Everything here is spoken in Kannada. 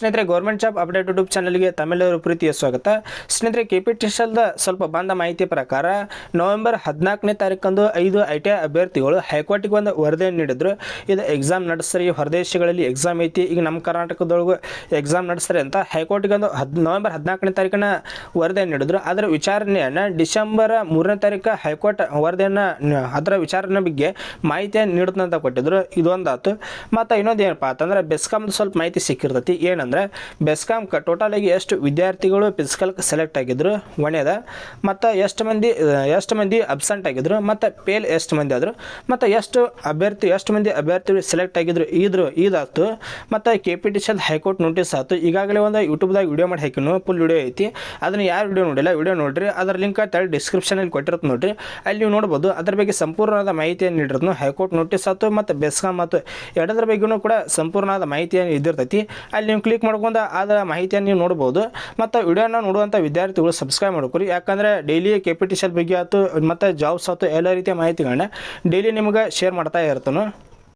ಸ್ನೇಹಿತರೆ ಗೌರ್ಮೆಂಟ್ ಜಾಬ್ ಅಪ್ಡೇಟ್ ಯೂಟ್ಯೂಬ್ ಚಾನಲ್ಗೆ ತಮ್ಮೆಲ್ಲರೂ ಪ್ರೀತಿಯ ಸ್ವಾಗತ. ಸ್ನೇಹಿತರೆ KPTCLದ ಸ್ವಲ್ಪ ಬಂದ ಮಾಹಿತಿ ಪ್ರಕಾರ ನವೆಂಬರ್ 14ನೇ ತಾರೀಕಂದು 5 ITI ಅಭ್ಯರ್ಥಿಗಳು ಹೈಕೋರ್ಟಿಗೆ ಒಂದು ವರದಿಯನ್ನು ನೀಡಿದ್ರು. ಇದು ಎಕ್ಸಾಮ್ ನಡೆಸ್ತಾರೆ, ಹೊರದೇಶಗಳಲ್ಲಿ ಎಕ್ಸಾಮ್ ಐತಿ, ಈಗ ನಮ್ಮ ಕರ್ನಾಟಕದೊಳಗೆ ಎಕ್ಸಾಮ್ ನಡೆಸ್ತಾರೆ ಅಂತ ಹೈಕೋರ್ಟಿಗೆ ಒಂದು ನವೆಂಬರ್ 14ನೇ ತಾರೀಕಿನ ವರದಿಯನ್ನು ನೀಡಿದ್ರು. ಅದರ ವಿಚಾರಣೆಯನ್ನು ಡಿಸೆಂಬರ್ 3ನೇ ತಾರೀಕು ಹೈಕೋರ್ಟ್ ವರದಿಯನ್ನು ಅದರ ವಿಚಾರಣೆ ಬಗ್ಗೆ ಮಾಹಿತಿಯನ್ನು ನೀಡುತ್ತಂತ ಕೊಟ್ಟಿದ್ರು. ಇದೊಂದಾತು. ಮತ್ತು ಇನ್ನೊಂದು ಏನಪ್ಪ ಅಂತಂದ್ರೆ ಬೆಸ್ಕಾಮ್ದು ಸ್ವಲ್ಪ ಮಾಹಿತಿ ಸಿಕ್ಕಿರ್ತೈತಿ. ಏನಂದ್ರೆ ಬೆಸ್ಕಾಮ್ ಟೋಟಲ್ ಆಗಿ ಎಷ್ಟು ವಿದ್ಯಾರ್ಥಿಗಳು ಫಿಸಿಕಲ್ಗೆ ಸೆಲೆಕ್ಟ್ ಆಗಿದ್ರು ಒಣೆದ, ಮತ್ತು ಎಷ್ಟು ಮಂದಿ ಅಬ್ಸೆಂಟ್ ಆಗಿದ್ರು, ಮತ್ತು ಫೇಲ್ ಎಷ್ಟು ಮಂದಿ ಆದರು, ಮತ್ತು ಎಷ್ಟು ಮಂದಿ ಅಭ್ಯರ್ಥಿಗಳು ಸೆಲೆಕ್ಟ್ ಆಗಿದ್ರು ಇದಾಯ್ತು. ಮತ್ತು KPTCL ಹೈಕೋರ್ಟ್ ನೋಟಿಸ್ ಆಯ್ತು. ಈಗಾಗಲೇ ಒಂದು ಯೂಟ್ಯೂಬ್ದಾಗ ವಿಡಿಯೋ ಮಾಡಿ ಹಾಕಿನು, ಫುಲ್ ವಿಡಿಯೋ ಐತಿ. ಅದನ್ನು ಯಾರು ವಿಡಿಯೋ ನೋಡಿಲ್ಲ ವಿಡಿಯೋ ನೋಡ್ರಿ, ಅದರ ಲಿಂಕ್ ತಳಿ ಡಿಸ್ಕ್ರಿಪ್ಷನಲ್ಲಿ ಕೊಟ್ಟಿರುತ್ತೆ ನೋಡ್ರಿ, ಅಲ್ಲಿ ನೀವು ನೋಡ್ಬೋದು. ಅದ್ರ ಬಗ್ಗೆ ಸಂಪೂರ್ಣವಾದ ಮಾಹಿತಿಯನ್ನು ನೀಡಿರೋದು ಹೈಕೋರ್ಟ್ ನೋಟಿಸ್ ಆಯ್ತು ಮತ್ತು ಬೆಸ್ಕಾಮ್ ಆಯ್ತು, ಎರಡರ ಬಗ್ಗೆಯೂ ಕೂಡ ಸಂಪೂರ್ಣವಾದ ಮಾಹಿತಿಯನ್ನು ಇದ್ದಿರ್ತೈತಿ. ಅಲ್ಲಿ ನೀವು ಕ್ಲಿಕ್ ಮಾಡ್ಕೊಂಡು ಅದರ ಮಾಹಿತಿಯನ್ನು ನೀವು ನೋಡ್ಬೋದು. ಮತ್ತು ವಿಡಿಯೋನ ನೋಡುವಂಥ ವಿದ್ಯಾರ್ಥಿಗಳು ಸಬ್ಸ್ಕ್ರೈಬ್ ಮಾಡ್ಕೊರಿ, ಯಾಕಂದರೆ ಡೈಲಿ KPTCL ಬಗ್ಗೆ ಆಯ್ತು ಮತ್ತು ಜಾಬ್ಸ್ ಆಯ್ತು ಎಲ್ಲ ರೀತಿಯ ಮಾಹಿತಿಗಳನ್ನ ಡೈಲಿ ನಿಮ್ಗೆ ಶೇರ್ ಮಾಡ್ತಾ ಇರ್ತಾನೆ.